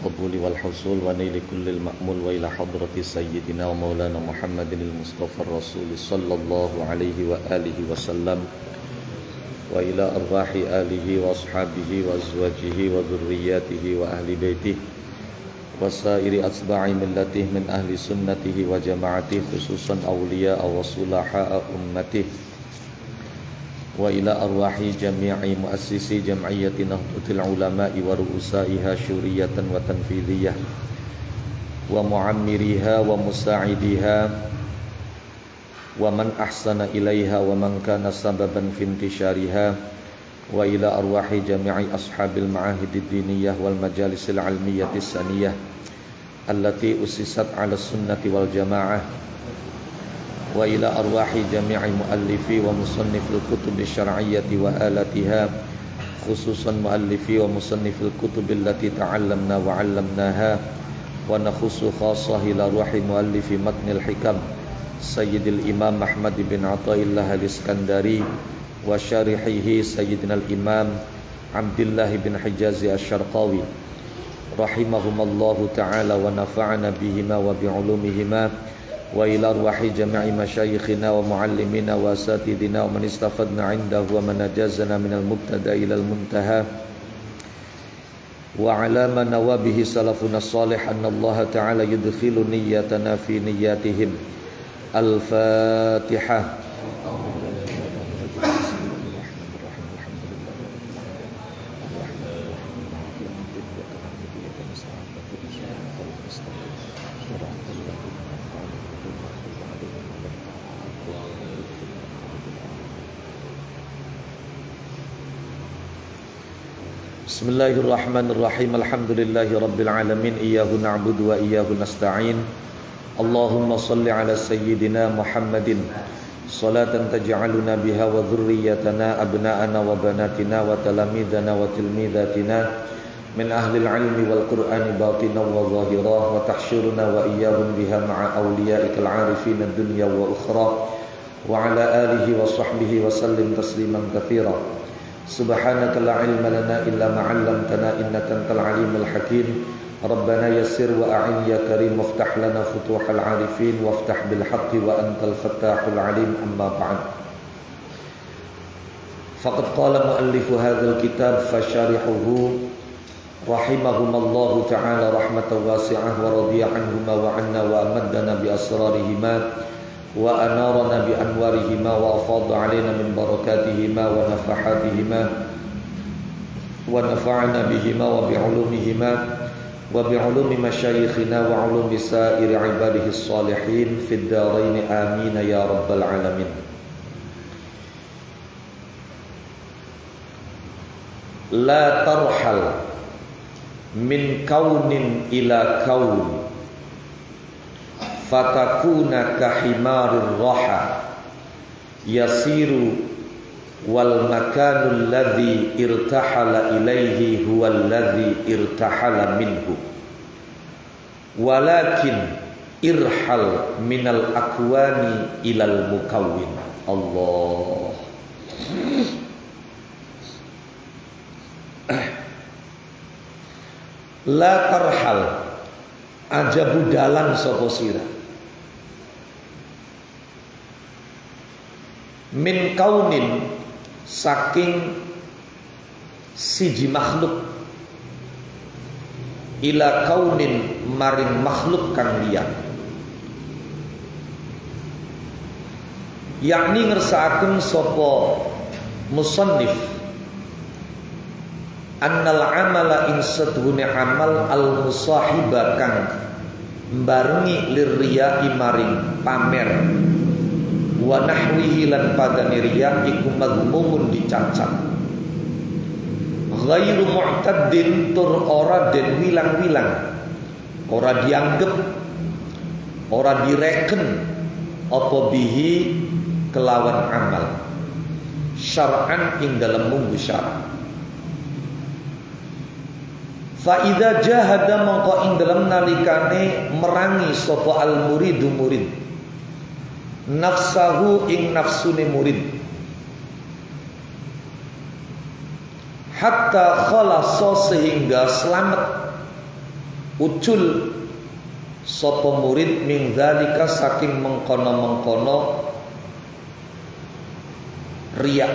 القبول والحصول ونيل كل المأمول وإلى حضرة سيدنا ومولانا محمد المصطفى الرسول صلى الله عليه وآله وسلم وإلى أرواح آله وأصحابه وأزواجه وذرياته وأهل بيته وسائر أتباع ملته من أهل سنته وجماعته خصوصا أولياء وصلحاء أمته وإلى أرواح جميع مؤسسي جمعية نهضة العلماء ورؤسائها شورية وتنفيذية ومعمريها ومساعديها ومن أحسن إليها ومن كان سببا في انتشارها وإلى أرواح جميع أصحاب المعاهد الدينية والمجالس العلمية السنية التي أسست على السنة والجماعة وإلى أرواح جميع مؤلفي ومصنف الكتب الشرعية وآلاتها خصوصا مؤلفي ومصنف الكتب التي تعلمنا وعلمناها ونخص خاصة إلى روح مؤلف متن الحكم سيد الإمام أحمد بن عطاء الله الإسكندري وشارحه سيدنا الإمام عبد الله بن حجاز الشرقاوي رحمهما الله تعالى ونفعنا بهما وبعلومهما وإلى أرواح جميع مشايخنا ومعلمينا وأساتذتنا ومن استفدنا عنده ومن أجازنا من المبتدأ إلى المنتهى وعلى ما نوى به سلفنا الصالح أن الله تعالى يدخل نيتنا في نياتهم. الفاتحة. Bismillahirrahmanirrahim. Alhamdulillahi rabbil alamin. Iyyahu na'budu wa iyyahu nasta'in. Allahumma salli ala sayyidina Muhammadin salatan taj'aluna biha wa dhurriyyatana abna'ana wa banatina wa talamidana wa tilmidatina min ahli al-ilmi wal qur'ani batina wa zahira wa tahsyuruna wa iyyahum biha ma'a awliya'ikal 'arifin ad-dunya wa ukhra wa ala alihi wa sahbihi wa sallim tasliman katsira. Subhanaka la ilma lana illa ma 'allamtana innaka antal alimul hakim. Rabbana yassir wa a'in ya karim waftah lana futuhal 'arifin waftah bil haqqi wa antal fattahul 'alim. Amma ba'd. Faqad qala muallifu hadzal kitab fasyarihuhu rahimahumallahu ta'ala rahmatan wasi'ah wa radiya anhuma wa 'anna wa amaddana bi asrarihima wa anarana bi anwarihima wa afadha alaina min barakatihima wa nafahatihima wa nafa'ana bihima wa bi ulumihima wa bi ulumi masyayikhina wa ulumi sa'iri ibadihi salihin fid dharain amin ya rabbal alamin. La tarhal min kaunin ila kaun fatakuna kahimarir raha yasiru wal makanul ladzi irtahala ilaihi huwal ladzi irtahala minhu walakin irhal minal akwani ilal mukawwin. Allah. La tarhal aja budalan sapa sira min kaunin saking siji makhluk ila kaunin maring makhluk kang liya, yakni ngersakaken sapa musannif annal amala insadhune amal al musahiba kang mbarengi lirriya maring pamer wa nahwihi lan padane riya iku madmumun dicacat ghairu mu'taddin tur ora den wilang-wilang, ora dianggep, ora direken apa bihi kelawan amal syar'an ing dalam munggu syara'. Fa idza jahada mongko ing dalam nalikane merangi sapa al muridu murid nafsahu ing nafsune murid, hatta khalasa sehingga selamat ucul sapa murid min dzalika saking mengkono-mengkono riya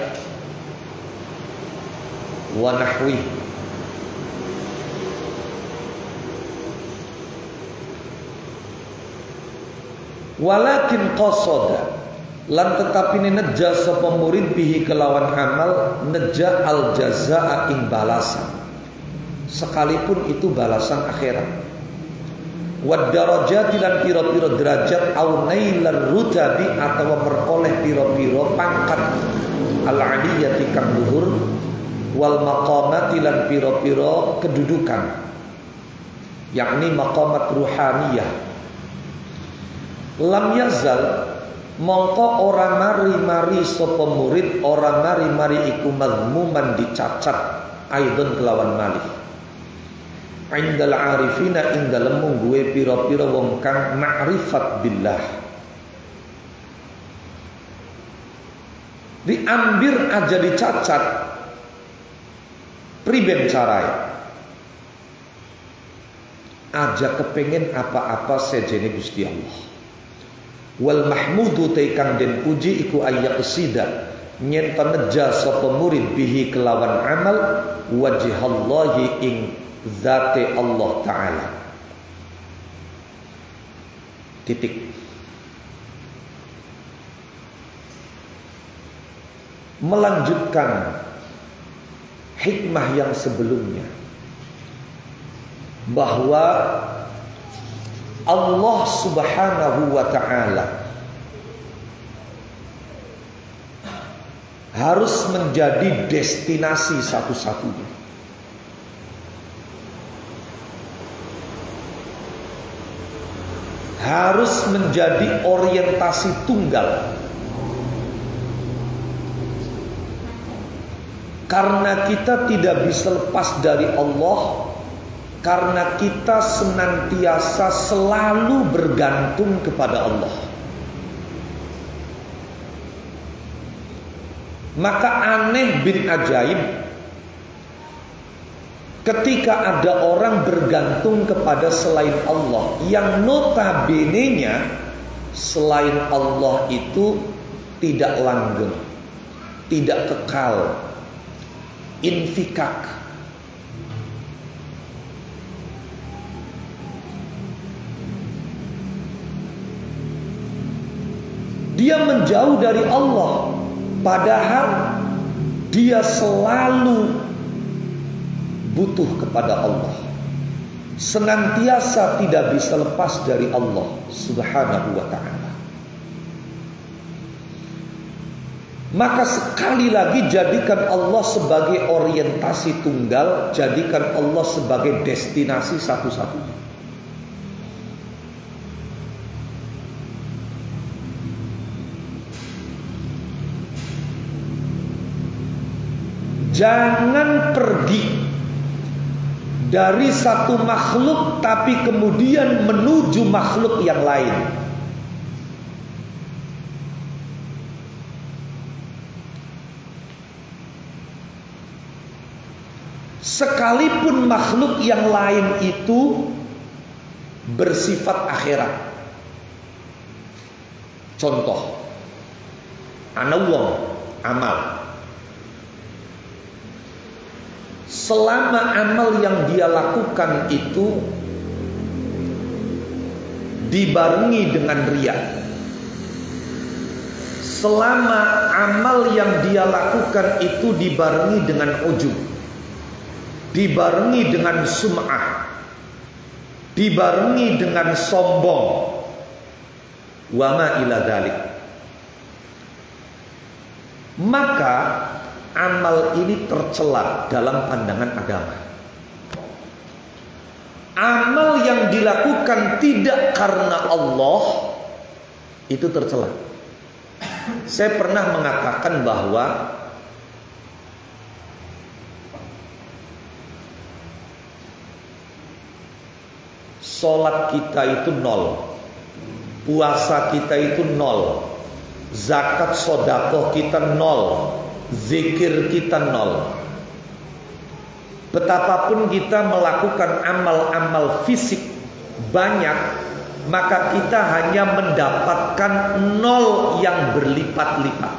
wa nahwi. Walakin qasada lan tetapi neja sapa murid bihi kelawan amal neja al jazaa ing balasan, sekalipun itu balasan akhirat. Wad darajat lan pira-pira derajat au nailar rutabi atau beroleh pira-pira pangkat al aliyati kang luhur, wal maqamati lan pira-pira kedudukan, yakni maqamat ruhaniyah. Lam yazal mongko ora mari-mari sapa murid, ora mari-mari iku mazmuman dicacat aidon kelawan malih indal arifina ing dalem mungguwe pira-pira wong kang ma'rifat billah. Diambil aja dicacat priben carae aja kepengen apa-apa sejene Gusti Allah. Wal mahmudu teikang den puji iku ayyaqsida nyenta neja sapa murid bihi kelawan amal wajhallahi ing zate Allah Ta'ala. Titik. Melanjutkan hikmah yang sebelumnya, bahwa Allah Subhanahu wa Ta'ala harus menjadi destinasi satu-satunya. Harus menjadi orientasi tunggal. Karena kita tidak bisa lepas dari Allah, karena kita senantiasa selalu bergantung kepada Allah. Maka aneh bin ajaib ketika ada orang bergantung kepada selain Allah, yang notabene-nya selain Allah itu tidak langgeng, tidak kekal, infikak. Dia menjauh dari Allah, padahal dia selalu butuh kepada Allah, senantiasa tidak bisa lepas dari Allah Subhanahu wa Ta'ala. Maka sekali lagi jadikan Allah sebagai orientasi tunggal, jadikan Allah sebagai destinasi satu-satunya. Jangan pergi dari satu makhluk tapi kemudian menuju makhluk yang lain. Sekalipun makhluk yang lain itu bersifat akhirat. Contoh, ana wong amal. Selama amal yang dia lakukan itu dibarengi dengan riya, selama amal yang dia lakukan itu dibarengi dengan ujub, dibarengi dengan sum'ah, dibarengi dengan sombong, wa ma ila dzalik, maka amal ini tercela dalam pandangan agama. Amal yang dilakukan tidak karena Allah itu tercela. Saya pernah mengatakan bahwa sholat kita itu nol, puasa kita itu nol, zakat sodakoh kita nol, zikir kita nol. Betapapun kita melakukan amal-amal fisik banyak, maka kita hanya mendapatkan nol yang berlipat-lipat.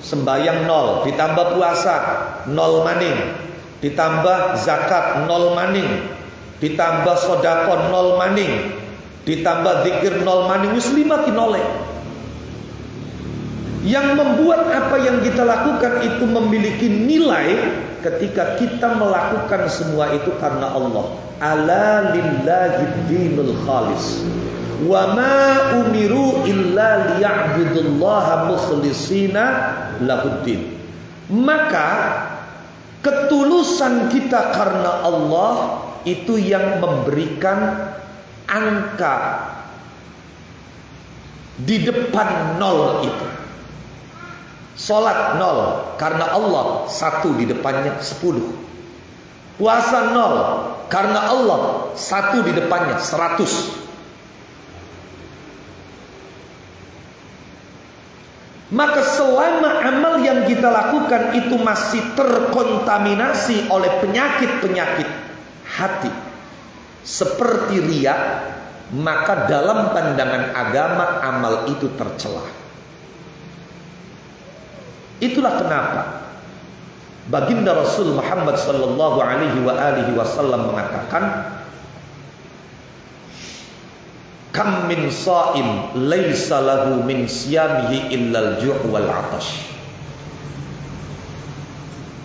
Sembayang nol, ditambah puasa nol maning, ditambah zakat nol maning, ditambah sodako nol maning, ditambah zikir nol maning, wis 5 kinole. Yang membuat apa yang kita lakukan itu memiliki nilai ketika kita melakukan semua itu karena Allah. Ala lillahi dinul khalis. Wa ma umiru illa liya'budullaha mukhlishina lahuddin. Maka ketulusan kita karena Allah itu yang memberikan angka di depan nol itu. Salat nol karena Allah, 1 di depannya 10. Puasa nol karena Allah, 1 di depannya 100. Maka selama amal yang kita lakukan itu masih terkontaminasi oleh penyakit-penyakit hati seperti riya, maka dalam pandangan agama amal itu tercela. Itulah kenapa baginda Rasul Muhammad sallallahu alaihi wasallam mengatakan, kam min sha'im laisa lahu min siyamihi illal ju' wal 'atash.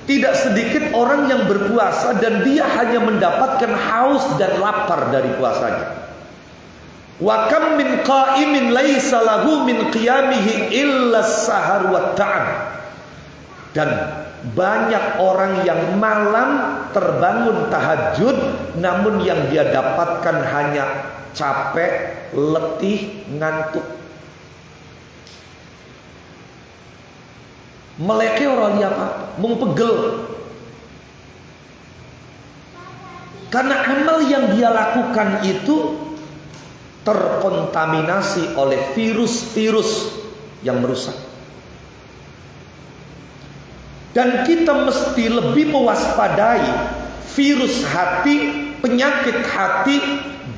Tidak sedikit orang yang berpuasa dan dia hanya mendapatkan haus dan lapar dari puasanya. Wa kam min qa'imin laisa lahu min qiyamihi illas sahar wat ta'am. Dan banyak orang yang malam terbangun tahajud, namun yang dia dapatkan hanya capek, letih, ngantuk. Meleke orang lihat apa? Mung pegel. Karena amal yang dia lakukan itu terkontaminasi oleh virus-virus yang merusak. Dan kita mesti lebih mewaspadai virus hati, penyakit hati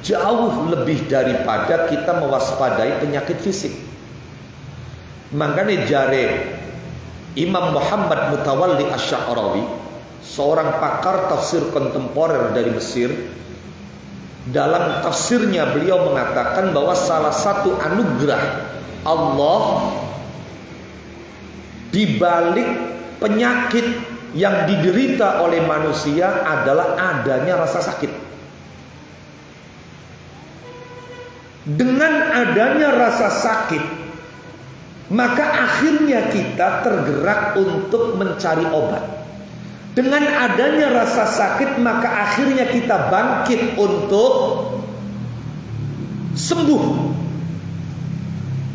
jauh lebih daripada kita mewaspadai penyakit fisik. Makanya jare Imam Muhammad Mutawalli Asy-Sya'rawi, seorang pakar tafsir kontemporer dari Mesir, dalam tafsirnya beliau mengatakan bahwa salah satu anugerah Allah di balik penyakit yang diderita oleh manusia adalah adanya rasa sakit. Dengan adanya rasa sakit, maka akhirnya kita tergerak untuk mencari obat. Dengan adanya rasa sakit, maka akhirnya kita bangkit untuk sembuh.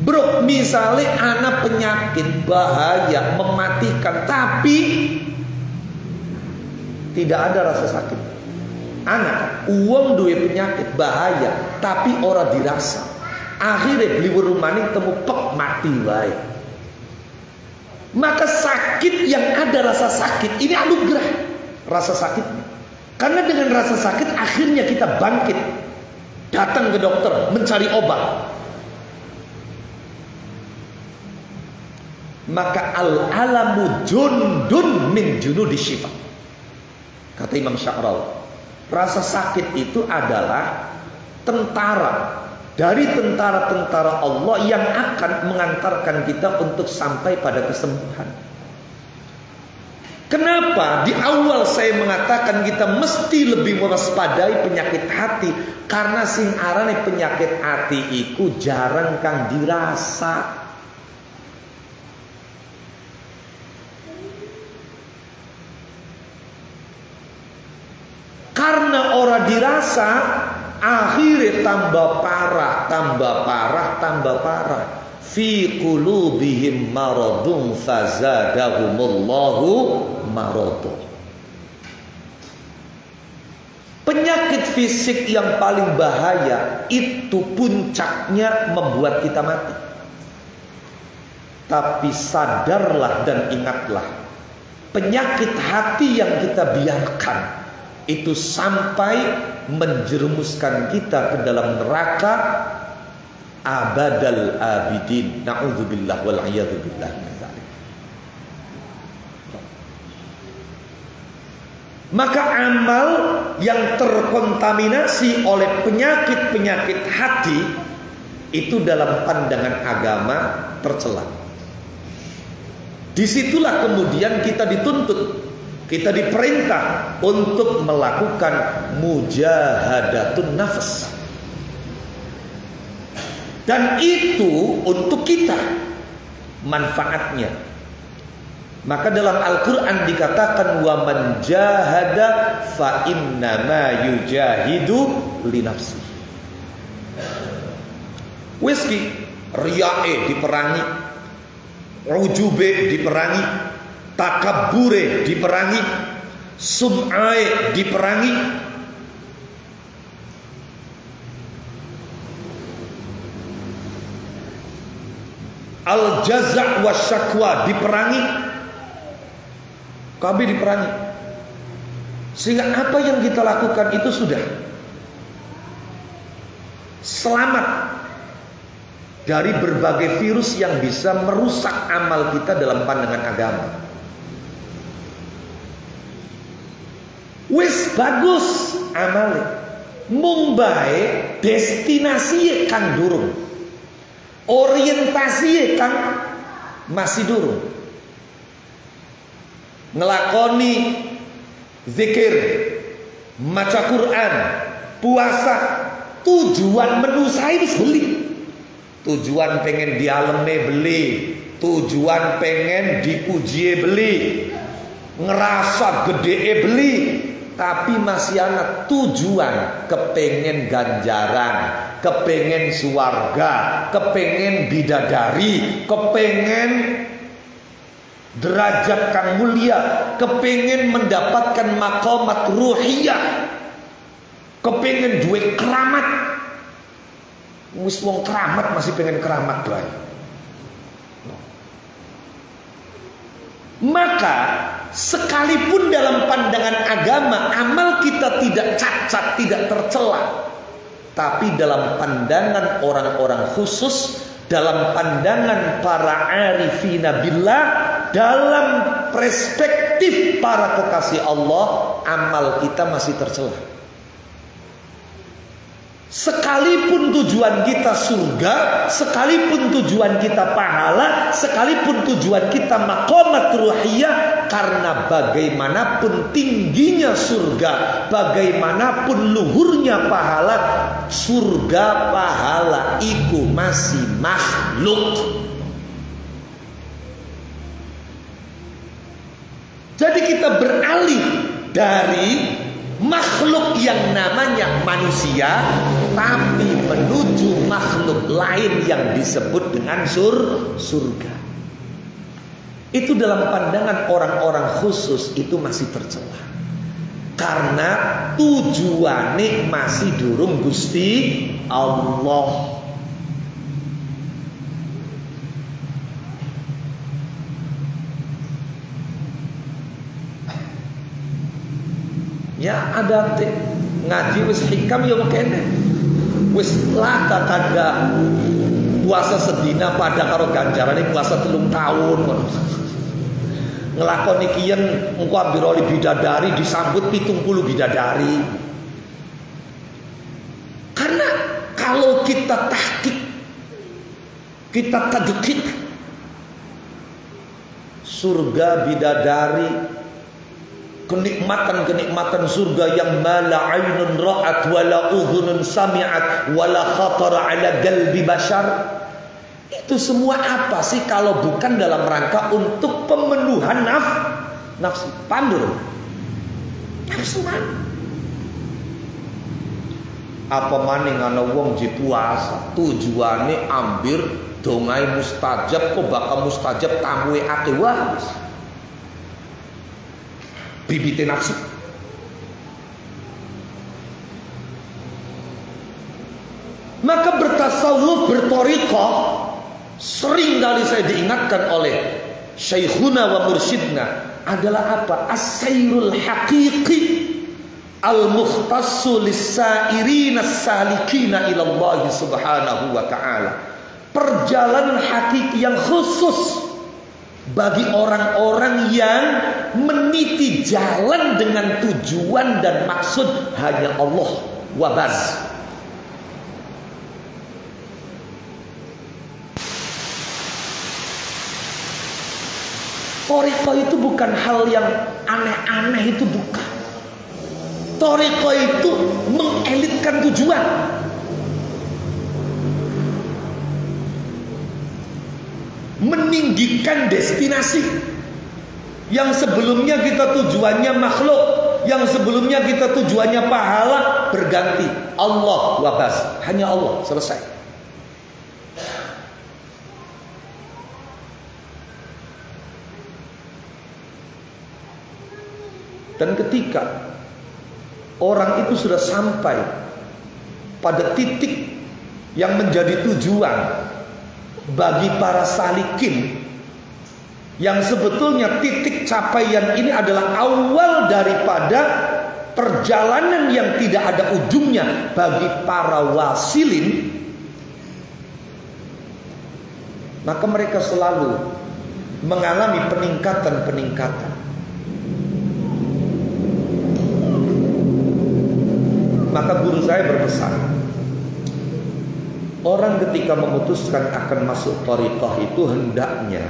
Bro, misalnya anak penyakit bahaya, mematikan, tapi tidak ada rasa sakit. Anak uang duwe penyakit bahaya, tapi ora dirasa. Akhirnya beli rumahnya temu pek mati wae. Maka sakit yang ada rasa sakit ini anugerah rasa sakit. Karena dengan rasa sakit akhirnya kita bangkit, datang ke dokter mencari obat. Maka al-alamu jundun min junudi syifa. Kata Imam Sya'rawi, rasa sakit itu adalah tentara dari tentara-tentara Allah yang akan mengantarkan kita untuk sampai pada kesembuhan. Kenapa di awal saya mengatakan kita mesti lebih mewaspadai penyakit hati? Karena sing arane penyakit hati itu jarang kang dirasa. Karena orang dirasa, akhirnya tambah parah, tambah parah, tambah parah. Fi qulubihim maradun fazadahumullahu maradun. Penyakit fisik yang paling bahaya itu puncaknya membuat kita mati. Tapi sadarlah dan ingatlah, penyakit hati yang kita biarkan itu sampai menjerumuskan kita ke dalam neraka abadal abidin. Na'udzubillah wal iyadzubillah min dzalik. Maka amal yang terkontaminasi oleh penyakit-penyakit hati itu dalam pandangan agama tercela. Disitulah kemudian kita dituntut, kita diperintah untuk melakukan mujahadatun nafs. Dan itu untuk kita manfaatnya. Maka dalam Al-Quran dikatakan wa man jahada fa innama yujahidu li nafsi. Whisky riyae diperangi, ujube diperangi, takabure diperangi, sum'ae diperangi, al-jaza' wasyakwa diperangi, KB diperangi. Sehingga apa yang kita lakukan itu sudah selamat dari berbagai virus yang bisa merusak amal kita dalam pandangan agama. Wis bagus amale, mung bae destinasi kang durung, orientasi kang masih durung. Ngelakoni zikir, maca Quran, puasa, tujuan menu saya beli. Tujuan pengen dialemne beli, tujuan pengen dipuji beli, ngerasa gede beli, tapi masih anak tujuan kepengen ganjaran, kepengen suarga, kepengen bidadari, kepengen derajat kang mulia, kepengen mendapatkan maqamat ruhiyah, kepengen duit keramat. Wis wong keramat masih pengen keramat bae. Maka sekalipun dalam pandangan agama amal kita tidak cacat, tidak tercela, tapi dalam pandangan orang-orang khusus, dalam pandangan para arifina billah, dalam perspektif para kekasih Allah, amal kita masih tercela. Sekalipun tujuan kita surga, sekalipun tujuan kita pahala, sekalipun tujuan kita maqamat ruhiyah, karena bagaimanapun tingginya surga, bagaimanapun luhurnya pahala, surga pahala itu masih makhluk. Jadi kita beralih dari makhluk yang namanya manusia, tapi menuju makhluk lain yang disebut dengan surga. Itu dalam pandangan orang-orang khusus itu masih tercela, karena tujuannya masih durung Gusti Allah. Ya ada ngaji wis hikam ya kene. Wis laka kada puasa sedina pada karo ganjarane puasa 3 tahun. Ngelakoni kiyen engko ambiroli bidadari disambut 70 bidadari. Karena kalau kita tahqiq, kita tadqiq, surga bidadari, kenikmatan-kenikmatan surga yang mala ainun ra'at wala udhunun sami'at wala khatara ala qalbi bashar, itu semua apa sih kalau bukan dalam rangka untuk pemenuhan nafsu pandur nafsuan. Apa maning ana wong ji puasa tujuane ambir dongai mustajab, kok bakal mustajab tamuwe akeh wae bibite nafsu. Maka bertasawuf, berthariqah, sering kali saya diingatkan oleh syekhuna wa mursyidna adalah apa? As-sayrul haqiqi al-mukhtassu lis-sairina as-salikina ila Allah subhanahu wa ta'ala. Perjalanan hakiki yang khusus bagi orang-orang yang meniti jalan dengan tujuan dan maksud hanya Allah wa baz. Thariqah itu bukan hal yang aneh-aneh, itu bukan. Thariqah itu mengelitkan tujuan. Meninggikan destinasi. Yang sebelumnya kita tujuannya makhluk, yang sebelumnya kita tujuannya pahala, berganti Allah wa bas, hanya Allah, selesai. Dan ketika orang itu sudah sampai pada titik yang menjadi tujuan bagi para salikin, yang sebetulnya titik capaian ini adalah awal daripada perjalanan yang tidak ada ujungnya bagi para wasilin, maka mereka selalu mengalami peningkatan-peningkatan. Maka guru saya berpesan, orang ketika memutuskan akan masuk thariqah itu hendaknya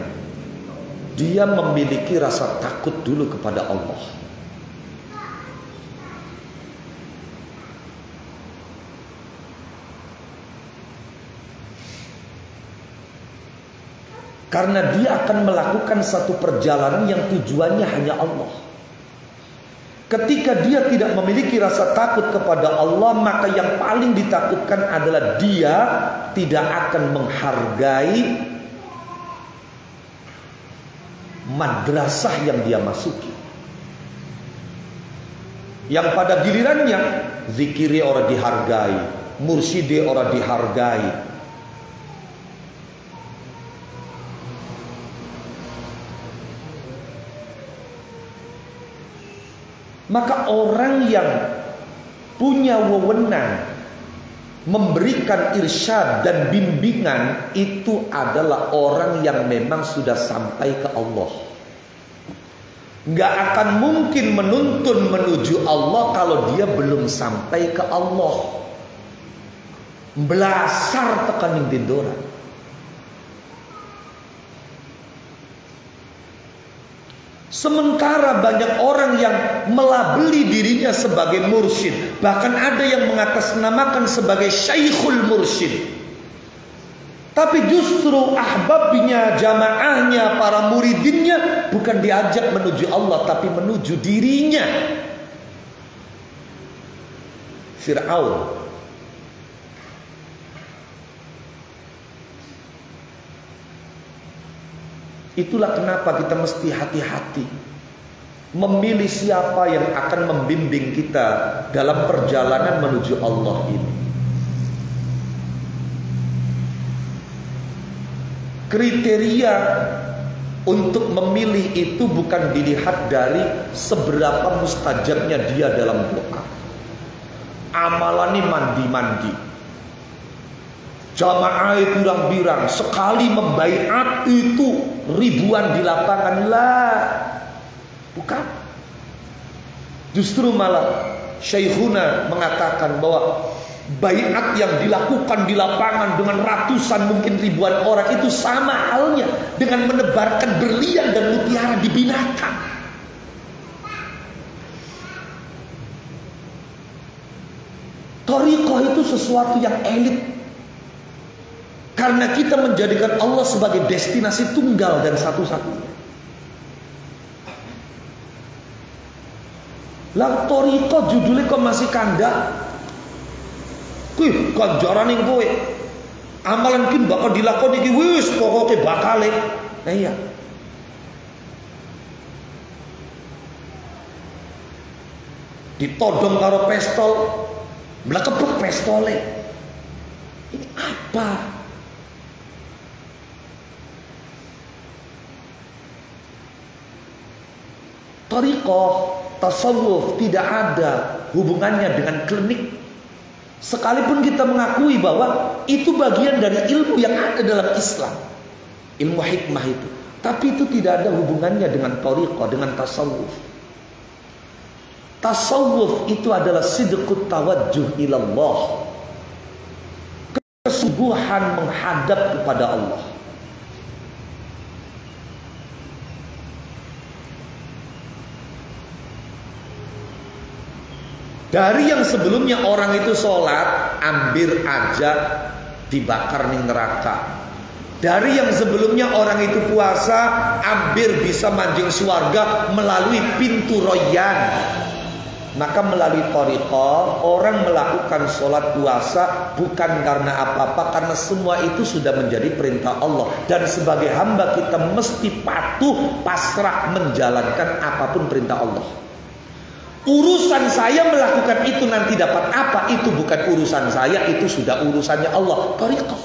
dia memiliki rasa takut dulu kepada Allah. Karena dia akan melakukan satu perjalanan yang tujuannya hanya Allah. Ketika dia tidak memiliki rasa takut kepada Allah, maka yang paling ditakutkan adalah dia tidak akan menghargai madrasah yang dia masuki. Yang pada gilirannya zikiri orang dihargai, mursyidi orang dihargai. Maka orang yang punya wewenang memberikan irsyad dan bimbingan itu adalah orang yang memang sudah sampai ke Allah. Gak akan mungkin menuntun menuju Allah kalau dia belum sampai ke Allah. Belasar tekaning dindoran. Sementara banyak orang yang melabeli dirinya sebagai mursyid, bahkan ada yang mengatasnamakan sebagai syekhul mursyid. Tapi justru ahbabnya, jamaahnya, para muridinnya bukan diajak menuju Allah, tapi menuju dirinya. Fir'aun. Itulah kenapa kita mesti hati-hati memilih siapa yang akan membimbing kita dalam perjalanan menuju Allah ini. Kriteria untuk memilih itu bukan dilihat dari seberapa mustajabnya dia dalam doa. Amalannya mandi-mandi, jamaah pirang-pirang, sekali membaiat itu ribuan di lapangan, lah, bukan. Justru malah syekhuna mengatakan bahwa baiat yang dilakukan di lapangan dengan ratusan mungkin ribuan orang itu sama halnya dengan menebarkan berlian dan mutiara di binatang. Thariqah itu sesuatu yang elit, karena kita menjadikan Allah sebagai destinasi tunggal dan satu-satunya. Lah thariqah judulnya kok masih kandak. Kuih ganjaran yang kowe. Amalan kin bakal dilakoni iki wis pokoke bakale. Nah iya. Ditodong karo pistol, mlekebek pistole. Ini apa? Thariqah, tasawuf tidak ada hubungannya dengan klinik. Sekalipun kita mengakui bahwa itu bagian dari ilmu yang ada dalam Islam, ilmu hikmah itu, tapi itu tidak ada hubungannya dengan thariqah, dengan tasawuf. Tasawuf itu adalah sidqut tawajjuh ilallah, kesungguhan menghadap kepada Allah. Dari yang sebelumnya orang itu sholat, ambil aja dibakar ning neraka. Dari yang sebelumnya orang itu puasa, ambil bisa manjing surga melalui pintu royan. Maka melalui thariqah, orang melakukan sholat puasa bukan karena apa-apa, karena semua itu sudah menjadi perintah Allah. Dan sebagai hamba kita mesti patuh, pasrah menjalankan apapun perintah Allah. Urusan saya melakukan itu nanti dapat apa, itu bukan urusan saya, itu sudah urusannya Allah. Thariqah.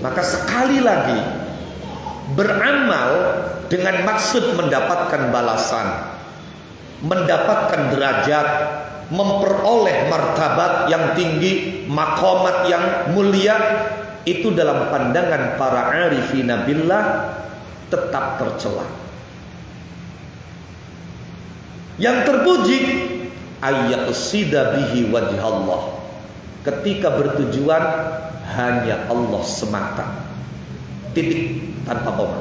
Maka sekali lagi, beramal dengan maksud mendapatkan balasan, mendapatkan derajat, memperoleh martabat yang tinggi, maqamat yang mulia, itu dalam pandangan para arifina billah tetap tercela. Yang terpuji ayyaqsida bihi wajhallah, ketika bertujuan hanya Allah semata, titik, tanpa koma.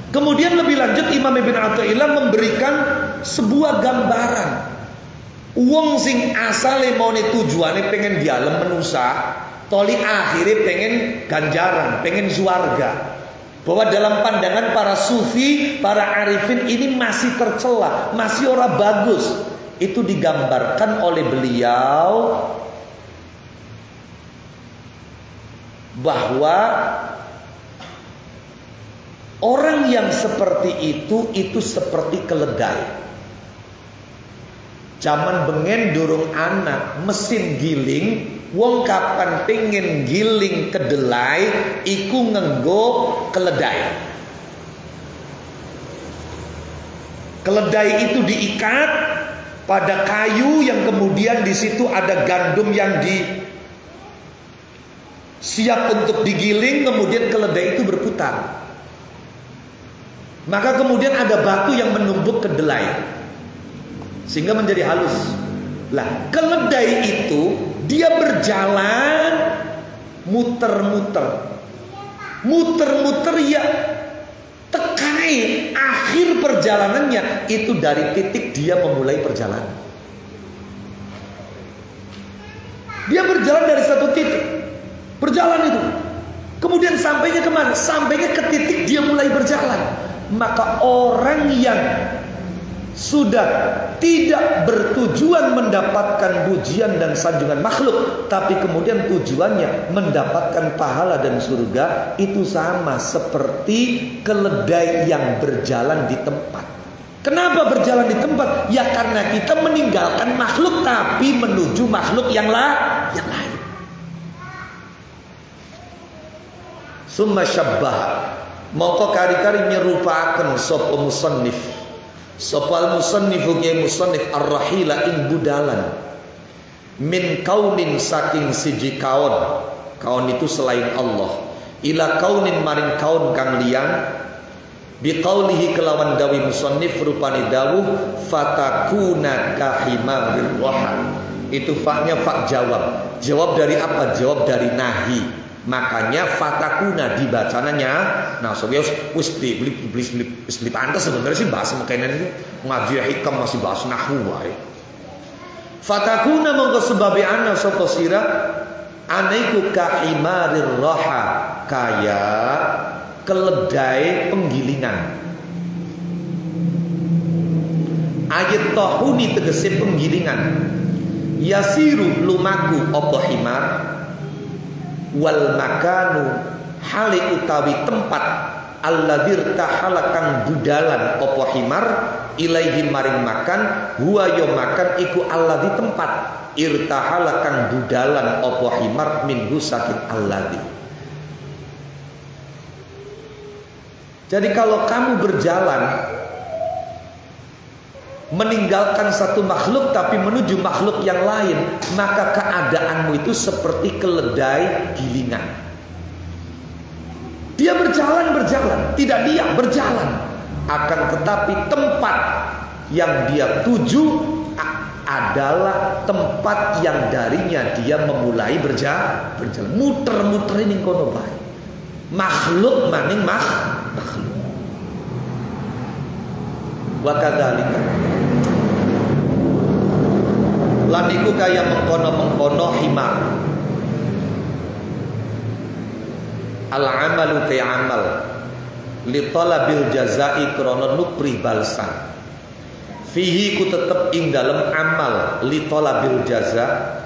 Kemudian lebih lanjut Imam Ibn Athaillah memberikan sebuah gambaran. Wong sing asale maune tujuane pengen dialem menusa, toli akhirnya pengen ganjaran, pengen surga. Bahwa dalam pandangan para sufi, para arifin ini masih tercela, masih ora bagus. Itu digambarkan oleh beliau bahwa orang yang seperti itu seperti keledai. Zaman bengen durung anak, mesin giling, wong kapan pengen giling kedelai, iku ngenggo keledai. Keledai itu diikat pada kayu yang kemudian di situ ada gandum yang siap untuk digiling, kemudian keledai itu berputar. Maka kemudian ada batu yang menumbuk kedelai sehingga menjadi halus. Lah, keledai itu dia berjalan muter-muter. Muter-muter ya tekai akhir perjalanannya itu dari titik dia memulai perjalanan. Dia berjalan dari satu titik. Berjalan itu. Kemudian sampainya kemana? Sampainya ke titik dia mulai berjalan. Maka orang yang sudah tidak bertujuan mendapatkan pujian dan sanjungan makhluk, tapi kemudian tujuannya mendapatkan pahala dan surga, itu sama seperti keledai yang berjalan di tempat. Kenapa berjalan di tempat? Ya karena kita meninggalkan makhluk tapi menuju makhluk yang lain. Summa syabbah, mongko kari-kari nyerupaken sapa musannif, sapa al-musannifu ke musannif ar-rahila ing budalan min kaunin saking siji kaun. Kaun itu selain Allah, ila kaunin maring kaun kang liyan, biqaulihi kelawan dawi musannif rupani dawuh fatakuna kahimarir raha. Itu faknya fak jawab. Jawab dari apa? Jawab dari nahi. Makanya fatakuna dibacananya. Nah, soalnya wis beli pantas sebenarnya sih bahasa makanan itu ngaji hikam masih bahas nahwu wae. Fatakuna mongko sebabe ana sapa sira anaiku kahimarir raha, kaya keledai penggilingan. Ayat tahuni tegese penggilingan. Yasiru lumaku apa himar, wal makanu hali utawi tempat alladir tahala kang budalan apa himar ilaihi maring makan huwa yo makan iku alladzi tempat irtahala kang budalan apa himar minhu saking alladzi. Jadi kalau kamu berjalan meninggalkan satu makhluk tapi menuju makhluk yang lain, maka keadaanmu itu seperti keledai gilingan. Dia berjalan, tidak diam, berjalan. Akan tetapi tempat yang dia tuju adalah tempat yang darinya dia memulai berjalan. Muter-muter ini kono bae. Makhluk maning makhluk. Wa kadzalika. Lan iku kaya mengkono-mengkono himar. Al-amalu ta'amal li talabil jazai krana nupri balsan. Fihi ku tetep ing dalem amal li talabil jaza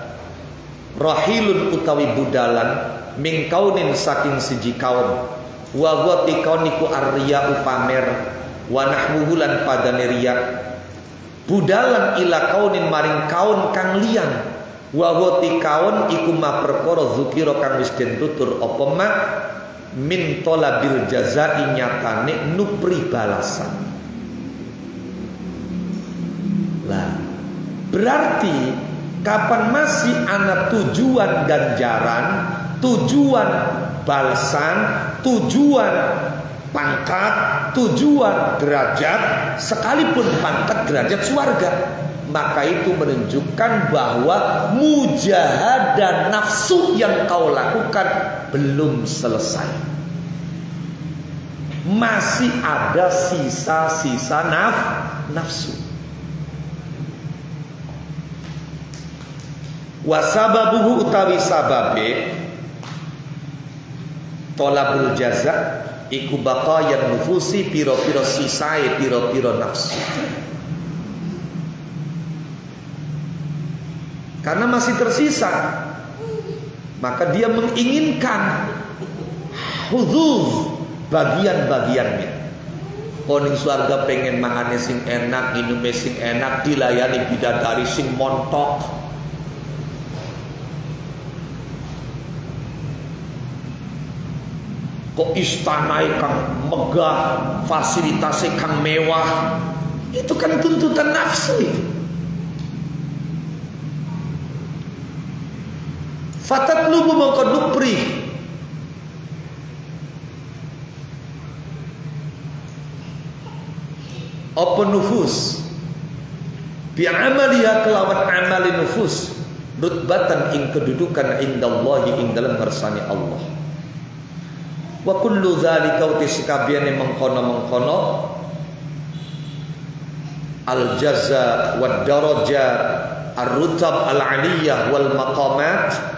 rahilun utawi budalan ming kaunin saking siji kaum wa wati kauniku arya upamer wa nahmuhu lan padane riya budalan ila kaunin maring kaun kang liyan wa wati kaun iku ma perkara zukira kang wis den tutur apa ma min talabil jazai nyatane nupri balasan. Lah berarti kapan masih ana tujuan ganjaran, tujuan balasan, tujuan pangkat, tujuan derajat, sekalipun pangkat derajat surga, maka itu menunjukkan bahwa mujahadah nafsu yang kau lakukan belum selesai. Masih ada sisa-sisa nafsu. Wasababuhu utawi sababe tolabul jaza iku baqayan nufusi piro-piro sisae piro-piro nafsu. Karena masih tersisa, maka dia menginginkan huzuz bagian-bagiannya. Koning swarga pengen mangane sing enak, minume sing enak, dilayani bidadari sing montok. Kok istanai kang megah, fasilitasnya kang mewah, itu kan tuntutan nafsu itu. Fatatlubu mongko nupri apa nufus bi'amaliha kelawan amali nufus rutbatan ing kedudukan indallahi ing dalam ngersani Allah. Wa kullu dzalika utisikabiane mengkono-mengkono al jaza wad daraja ar-rutab al-aliyah wal maqamat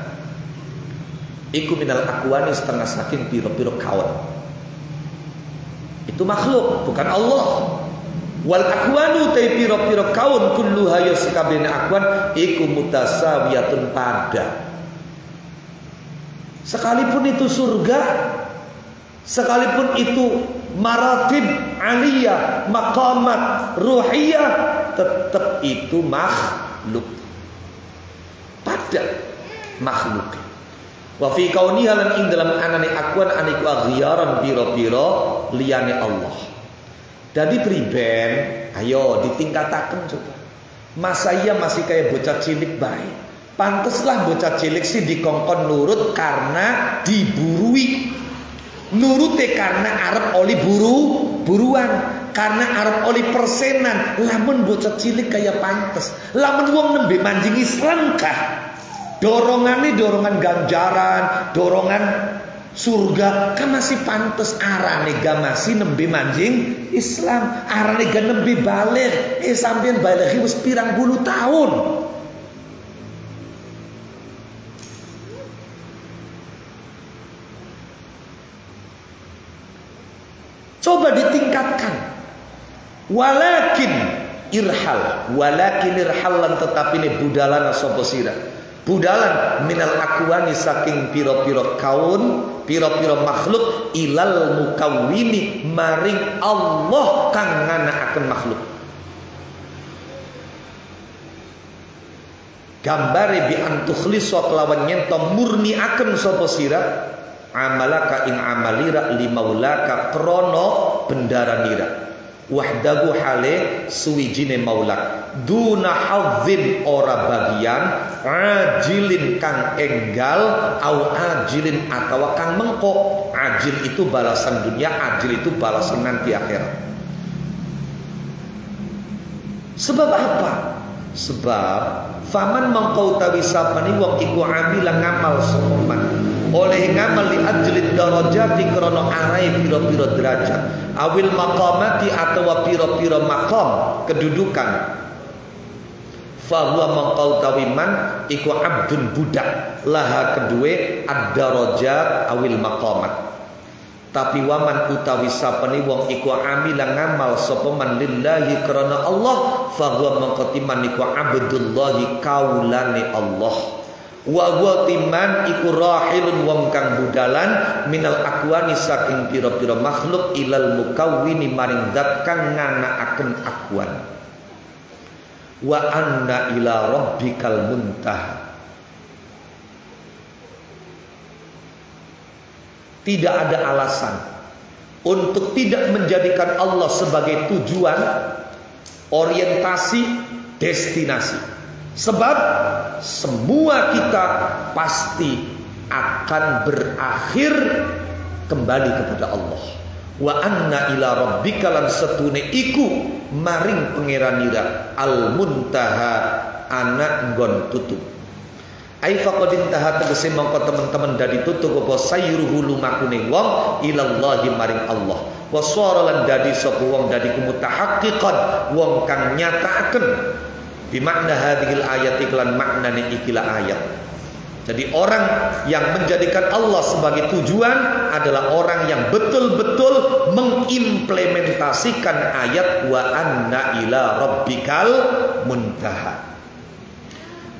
iku minal akwani setengah saking piro-piro kawan. Itu makhluk, bukan Allah. Wal akwanu tay piro-piro kawan kulluha yasikabene akwan iku mutasawiyatun pada. Sekalipun itu surga, sekalipun itu maratib aliyah, maqamat ruhiyah, tetap itu makhluk. Pada makhluk. Wa fi kauniha lan ing dalam anane akuan aniku aghyaran pira-pira liyane Allah. Jadi priben, ayo ditingkataken coba. Masa iya masih kayak bocah cilik baik. Panteslah bocah cilik sih dikongkon nurut karena diburui. Nurute karena arep oli buruan, karena arep oli persenan. Lamun bocah cilik kayak pantes. Lamun wong nembe manjing Islam kah? Dorongannya dorongan ganjaran, dorongan surga kan masih pantes. Arane ga masih nembe manjing Islam, arane ga nembe balik. Sampeyan balik wis pirang puluh tahun. Coba ditingkatkan. Walakin irhal lan tetapi ini budalan sapa sira. budalan minal akwani saking piro-piro kaun, piro-piro makhluk ilal mukawwini maring Allah kang nganakaken makhluk. Gambare bi antukhliso kelawan nyento murni aken sapa sira amalaka ing amalira limaulaka krono bendaranira wahdahu hale suwijine maulak duna hadzin ora bagian ajilin kang enggal au ajilin atawa kang mengko. Ajil itu balasan dunia, ajil itu balasan nanti akhirat. Sebab apa? Sebab faman mangkau tawi sapani wong iku amila ngamal sopan oleh ngamal li ajlid darajati krana arai pira-pira derajat awil maqamati atawa pira-pira maqam kedudukan fahuwa mangkau tawi man iku abdun budak laha kedue ad-darajat awil maqamat. Tapi waman utawi sapane wong iku amila ngamal sapa man lillahi karena Allah fahuwa mangkatiman iku abdullahi kaulane Allah wa huwa timan iku rahilun wong kang budalan minal akwani saking pira-pira makhluk ilal mukawwini maring zat kang nganakaken akwan wa anna ila rabbikal muntaha. Tidak ada alasan untuk tidak menjadikan Allah sebagai tujuan, orientasi, destinasi. Sebab semua kita pasti akan berakhir kembali kepada Allah. Wa anna ila rabbika lan setune iku maring pangeranira al muntaha anak nggon tutup. Ai faqadin taha tegese mongko teman-teman dadi tutup apa sayruhu lumakune wong ilallahi maring Allah wa sara lan dadi sapa wong dadi kumutahaqqiqan wong kang nyatakaken bi makna hadhil ayat iklan maknane ikilah ayat. Jadi orang yang menjadikan Allah sebagai tujuan adalah orang yang betul-betul mengimplementasikan ayat wa anna ila rabbikal muntaha.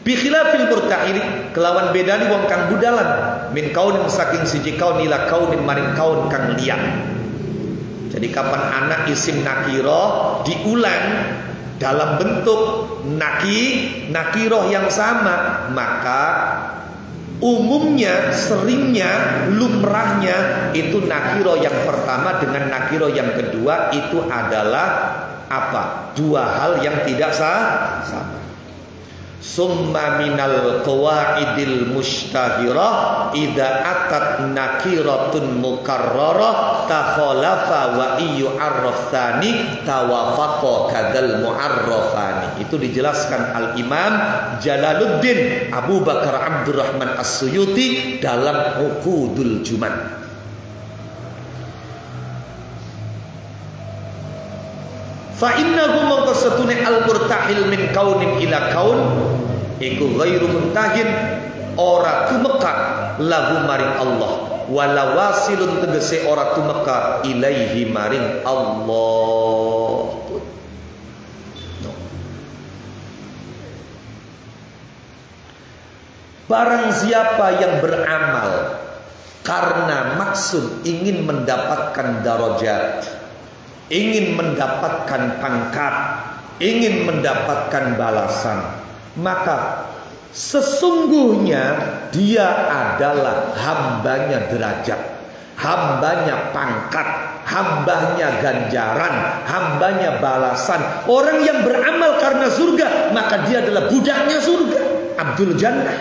Bi khilafil murtahili kelawan bedani wong kang budalan min kaunin saking siji kaun ila kaunin maring kaun kang liya. Jadi kapan anak isim nakiro diulang dalam bentuk nakiroh yang sama, maka umumnya, seringnya, lumrahnya itu nakiro yang pertama dengan nakiro yang kedua itu adalah apa? Dua hal yang tidak sama. Summa minal qawaidil mustahirah idza atat nakiratun mukarrarah takhalafa wa iyu arrafani tawafaqa kadzal muarrafani. Itu dijelaskan Al-Imam Jalaluddin Abu Bakar Abdurrahman As-Suyuti dalam Uqudul Juman. Fa innahu maqsatune al-murtahil min kaunin ila kaun iku ghairu muntahin ora tumeka lahu maring Allah wala wasilun tegese ora tumeka ilaihi maring Allah. Barang siapa yang beramal karena maksud ingin mendapatkan darajat, ingin mendapatkan pangkat, ingin mendapatkan balasan, maka sesungguhnya dia adalah hambanya derajat, hambanya pangkat, hambanya ganjaran, hambanya balasan. Orang yang beramal karena surga, maka dia adalah budaknya surga, Abdul Jannah,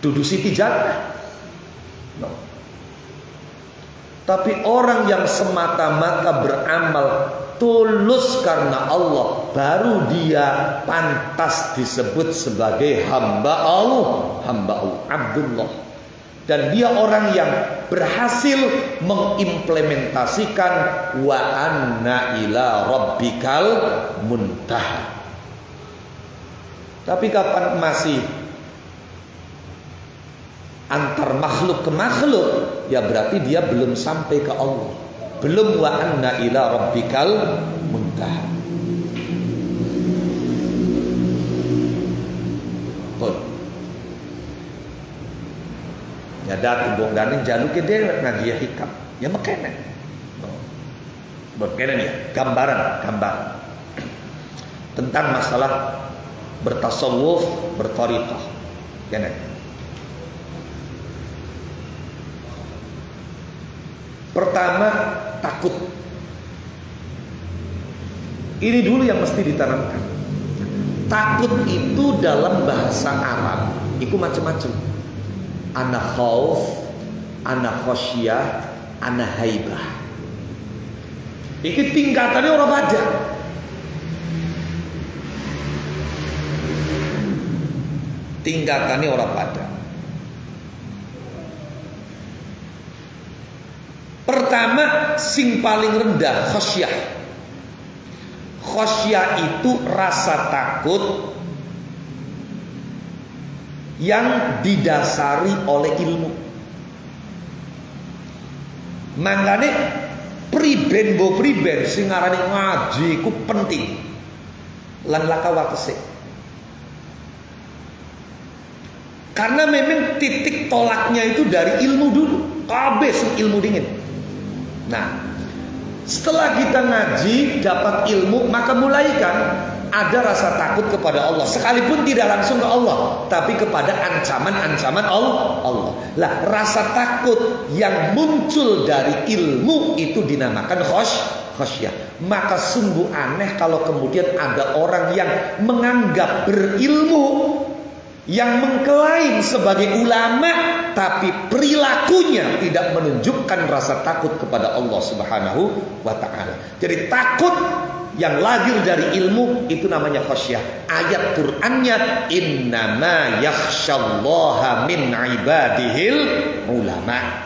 Dudu Siti Jannah. Tapi orang yang semata-mata beramal tulus karena Allah, baru dia pantas disebut sebagai hamba Allah, Abdullah. Dan dia orang yang berhasil mengimplementasikan wa anna ila rabbikal muntaha. Tapi kapan masih antar makhluk ke makhluk, ya berarti dia belum sampai ke Allah, belum wa anna ila rabbikal muntaha. Ada tumbung daning jaluke dewek ngaji hikam. Ya makene. Makene ya, gambar tentang masalah bertasawuf, berthariqah. Kene. Pertama, takut. Ini dulu yang mesti ditanamkan. Takut itu dalam bahasa Arab itu macam-macam. Ana khauf, ana khasyah, ana haibah. Iki tingkatannya orang baca. Tingkatannya orang baca. Pertama, sing paling rendah khasyah. Khasyah itu rasa takut yang didasari oleh ilmu. Mangane priben sing ngarani ngaji ku penting. Lan laka wakese. Karena memang titik tolaknya itu dari ilmu dulu. Kabeh sing ilmu dingin. Nah, setelah kita ngaji dapat ilmu, maka mulai kan ada rasa takut kepada Allah, sekalipun tidak langsung ke Allah, tapi kepada ancaman-ancaman Allah. Lah, rasa takut yang muncul dari ilmu itu dinamakan khasyah. Maka sungguh aneh kalau kemudian ada orang yang menganggap berilmu, yang mengklaim sebagai ulama, tapi perilakunya tidak menunjukkan rasa takut kepada Allah Subhanahu wa ta'ala. Jadi takut yang lahir dari ilmu itu namanya khasyah. Ayat Qur'annya innama yakhsyallaha min ibadihil ulama.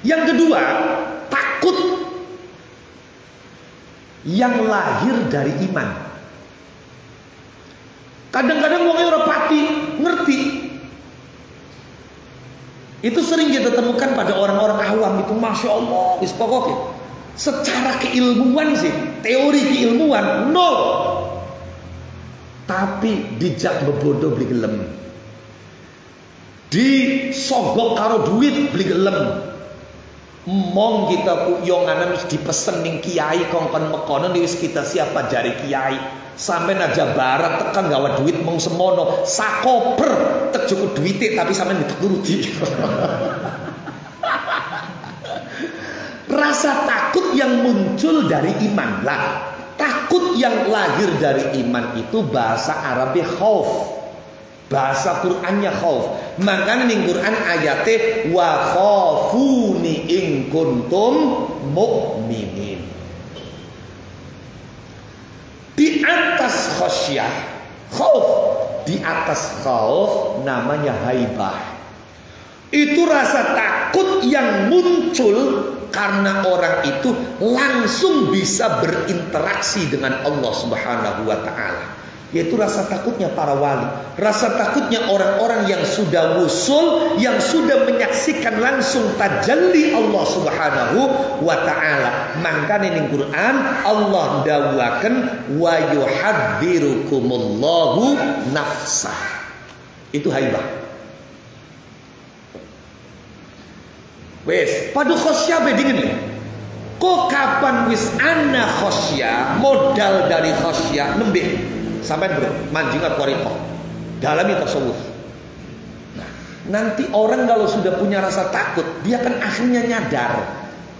Yang kedua, takut yang lahir dari iman. Kadang-kadang wongnya ora pati ngerti. Itu sering kita temukan pada orang-orang awam itu, masya Allah, wis pokoknya secara keilmuan sih, teori keilmuan nol. Tapi dijak bebodo beli gelem, disogok karo duit beli gelem. Mong kita yonganan wis dipesen ning kiai kongkon mekono wis kita siapa jari kiai. Sampai naja barat tekan gawa duit mong semono sakoper tek cukup duitnya tapi sampai diteguruti. Rasa takut yang muncul dari iman lah. Takut yang lahir dari iman itu bahasa Arabnya khauf, bahasa Qur'annya khauf. Makanya ning Qur'an ayate wa khafuni in kuntum mu'minin. Di atas khasyah, khauf, di atas khauf namanya haibah. Itu rasa takut yang muncul karena orang itu langsung bisa berinteraksi dengan Allah Subhanahu wa ta'ala. Yaitu rasa takutnya para wali, rasa takutnya orang-orang yang sudah wusul, yang sudah menyaksikan langsung tajalli Allah Subhanahu wa ta'ala. Makanya ning Quran Allah dawuaken wa yuhadzirukumullahu nafsa. Itu haibah. Wes, padu khasyah bedingin. Kok kapan wis ana khasyah, modal dari khasyah nembe sampai bro, manjingat warito dalami tasawuf. Nah, nanti orang kalau sudah punya rasa takut, dia kan akhirnya nyadar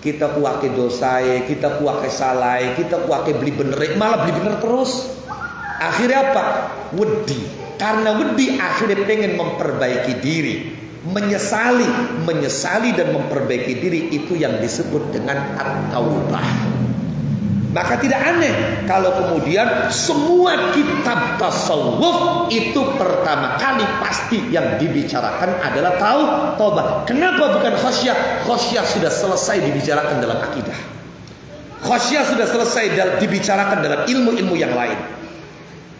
kita kuake dosae, kita kuake salai, kita kuake beli bener, malah beli bener terus. Akhirnya apa? Wedi. Karena wedi akhirnya pengen memperbaiki diri, menyesali dan memperbaiki diri. Itu yang disebut dengan at-taubah. Maka tidak aneh kalau kemudian semua kitab tasawuf itu pertama kali pasti yang dibicarakan adalah taubat. Kenapa bukan khasyah? Khasyah sudah selesai dibicarakan dalam akidah. Khasyah sudah selesai dibicarakan dalam ilmu-ilmu yang lain.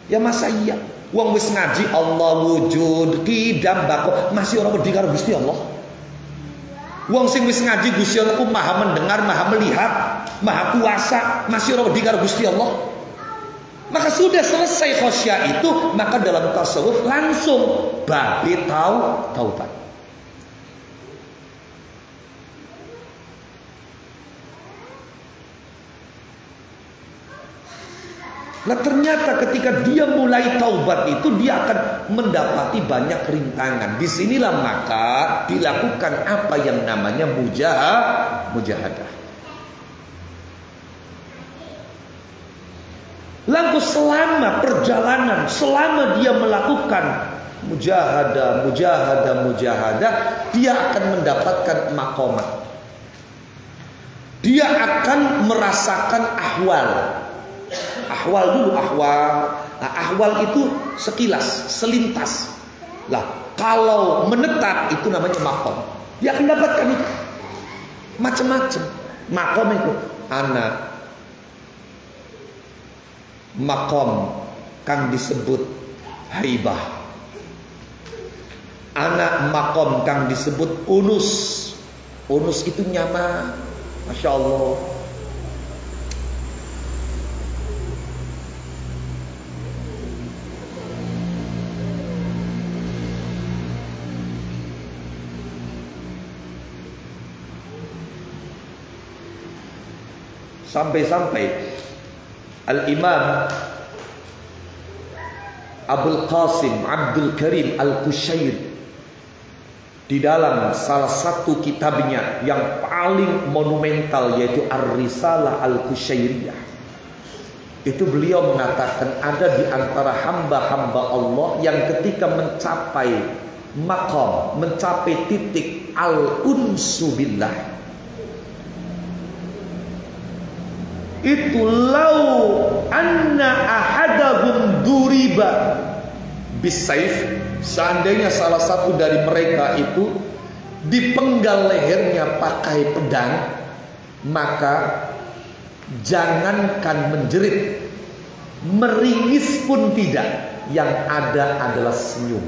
Ya masa iya? Wong wis ngaji Allah wujud, qidam bako, masih orang wedi karo Gusti Allah. Wong sing wis ngaji Gusti Allah ku maha mendengar, maha melihat, maha kuasa, masih ora wedi karo Gusti Allah. Maka sudah selesai khosyah itu, maka dalam tasawuf langsung babi taubat. Nah ternyata ketika dia mulai taubat itu, dia akan mendapati banyak rintangan. Disinilah maka dilakukan apa yang namanya mujahadah. Lalu selama perjalanan, selama dia melakukan mujahadah, dia akan mendapatkan maqamat. Dia akan merasakan ahwal. Ahwal dulu, ahwal. Nah, ahwal itu sekilas, selintas. Lah, kalau menetap itu namanya maqam. Dia akan dapatkan itu. Macam-macam. Maqam itu anak maqam kang disebut haibah. Anak maqam kang disebut unus. Unus itu nyaman. Masya Allah. Sampai-sampai Al-Imam Abul Qasim Abdul Karim Al-Qushairi di dalam salah satu kitabnya yang paling monumental, yaitu Ar-Risalah Al-Qushairiyah, itu beliau mengatakan ada di antara hamba-hamba Allah yang ketika mencapai maqam, mencapai titik al-unsu billah, itu lau anna ahadahum duriba bisayf, seandainya salah satu dari mereka itu dipenggal lehernya pakai pedang, maka jangankan menjerit, meringis pun tidak, yang ada adalah senyum.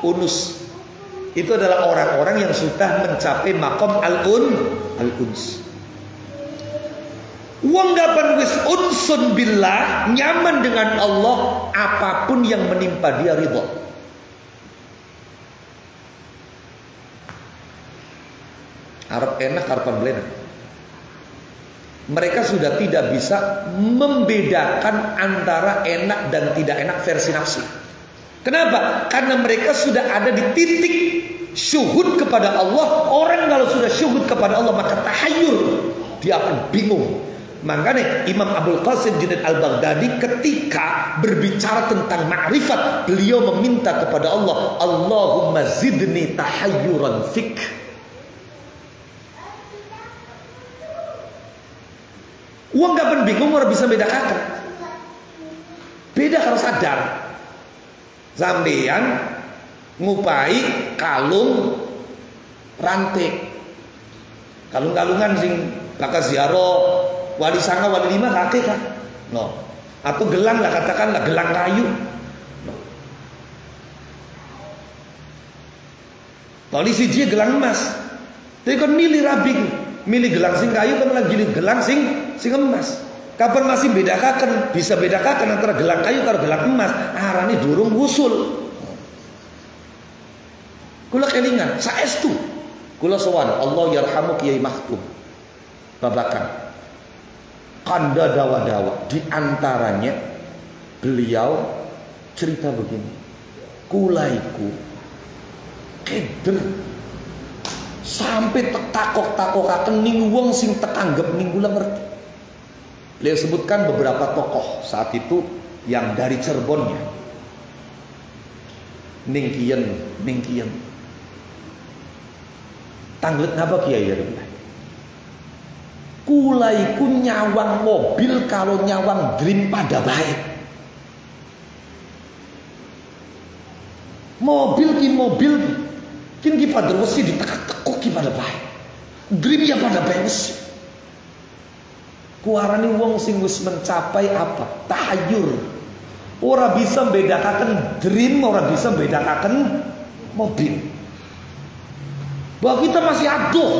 Unus itu adalah orang-orang yang sudah mencapai maqam al-uns. Wong gapan wis unsun billah, nyaman dengan Allah, apapun yang menimpa dia ridho. Arab enak, Araban belenak. Mereka sudah tidak bisa membedakan antara enak dan tidak enak versi nafsu. Kenapa? Karena mereka sudah ada di titik syuhud kepada Allah. Orang kalau sudah syuhud kepada Allah, maka tahayyur, dia akan bingung. Makanya Imam Abul Qasim Junaid Al-Baghdadi ketika berbicara tentang ma'rifat, beliau meminta kepada Allah, Allahumma zidni tahayyuran fik. Uang gak pun bingung, orang bisa bedakan. Beda kalau sadar. Sampeyan ngupai kalung rantai, kalung-kalungan sing bakal ziarah wali sanga wali lima kakek kan, no. Atau gelang lah, katakanlah gelang kayu, no. Polisi dia gelang emas, tapi kan milih rabi, milih gelang sing kayu, kan lagi milih gelang sing emas. Kapan masih bedakan, bisa bedakan antara gelang kayu karo gelang emas? Arane durung wusul. Kula kelingan, saestu kula sowan Allah yarhamu Kiai Maktum Babakan. Kanda dawa-dawa, di antaranya beliau cerita begini, kulaiku keder sampai takok-takokaken ning wong sing tekanggep ning kula ngerti. Beliau sebutkan beberapa tokoh saat itu yang dari Cirebonnya, ningkian tanglet napa kiai ya bilang, kulaiku nyawang mobil kalau nyawang dream pada baik. Mobil kin ki pada wesi ditekuk ki pada baik. Dream ya pada baik wesi. Kuarani wong sing wis mencapai apa? Tahayyur. Ora bisa bedakan dream, ora bisa bedakan mobil. Bahwa kita masih aduh.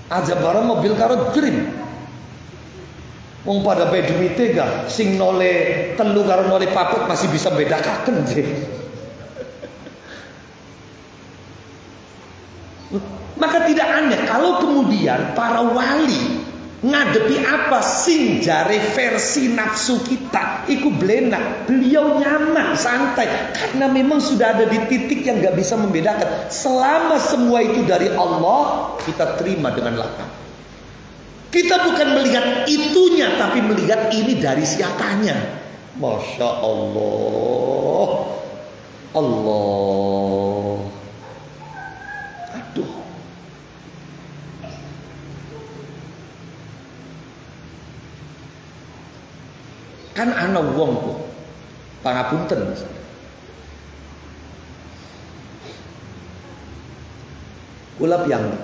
Aja barang mobil karo dream. Wong pada bae duwite gak sing nole telu karo nole papat masih bisa bedakaken sih. Maka tidak aneh kalau kemudian para wali ngadepi apa sing jare versi nafsu kita iku blenak, beliau nyaman, santai, karena memang sudah ada di titik yang gak bisa membedakan. Selama semua itu dari Allah, kita terima dengan lapang. Kita bukan melihat itunya, tapi melihat ini dari siapanya. Masya Allah, Allah. Aduh. Kan ana wong kok pangapunten misalnya. Kula piyambak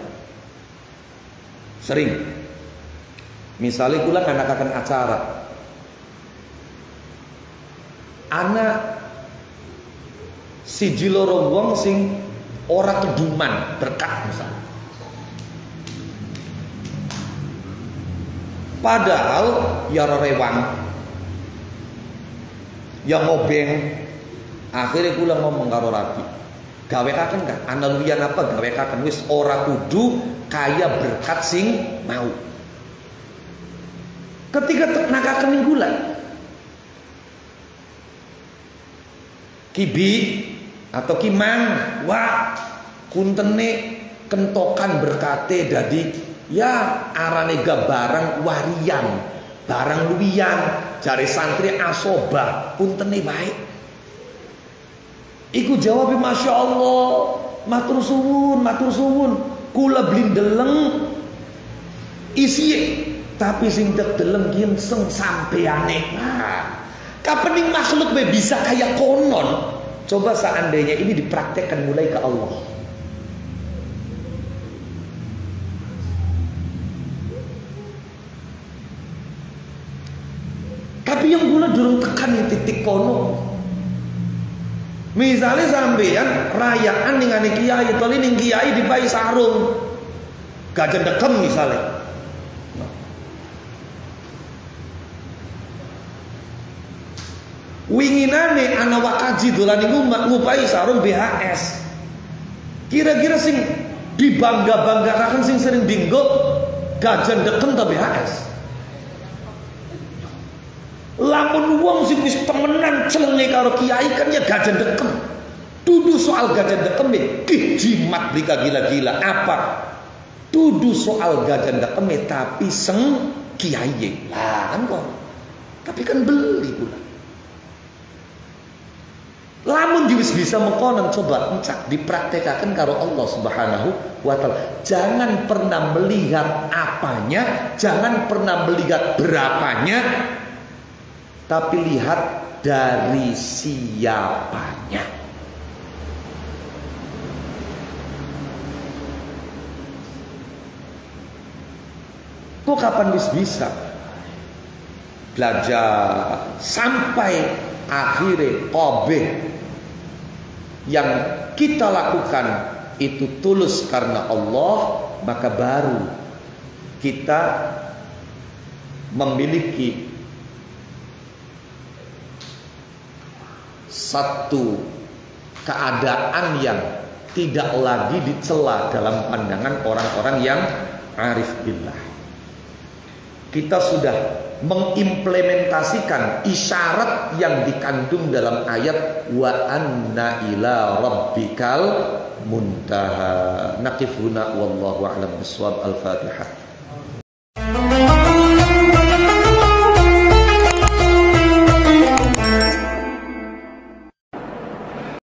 sering misalnya kula nganakaken acara ana siji loro wong sing ora keduman berkah misalnya. Padahal ya rewang yang ngobeng. Akhirnya kula ngomong karo rabi, gawekaken kan ana luwihan apa gawekaken, wis ora kudu kaya berkat sing mau. Ketika nakaken ning kula kibi atau kimang, wah kuntene kentokan berkate dadi ya arane ga barang warian, barang luwihan, jare santri asoba, puntene baik. Iku jawab Masya Allah, matur suwun, kula blindeleng isi, tapi sing deleng ki seng sampeane. Nah, kapening makhluk be bisa kayak konon. Coba seandainya ini dipraktekkan mulai ke Allah. Tapi yang gula durung tekan yang titik kono. Misalnya sampean rayaan ning ane kiai, toli ning kiai dipai sarung. Gajah dekem misalnya. Winginane ana wakaji dolan ning omah ngupai sarung BHS. Kira-kira sing dibangga-banggakan sing sering dinggo gajah dekem ta BHS. Lamun wong sing wis temenan celenge karo kiai kan ya gajah dekem. Dudu soal gajah dekem ki jimat blika gila-gila apa? Dudu soal gajah dekem tapi seng kiai. Lah kan kok. Tapi kan beli pula. Lamun diwis bisa mengkonon, coba encak dipraktekkan karo Allah Subhanahu wa Ta'ala. Jangan pernah melihat apanya, jangan pernah melihat berapanya, tapi lihat dari siapanya. Kok kapan bisa belajar sampai akhirnya qabeh yang kita lakukan itu tulus karena Allah, maka baru kita memiliki satu keadaan yang tidak lagi dicela dalam pandangan orang-orang yang arif billah. Kita sudah mengimplementasikan isyarat yang dikandung dalam ayat wa anna ila rabbikal muntaha. Naqif huna wallahu a'lam bissawab. Al-Fatihah.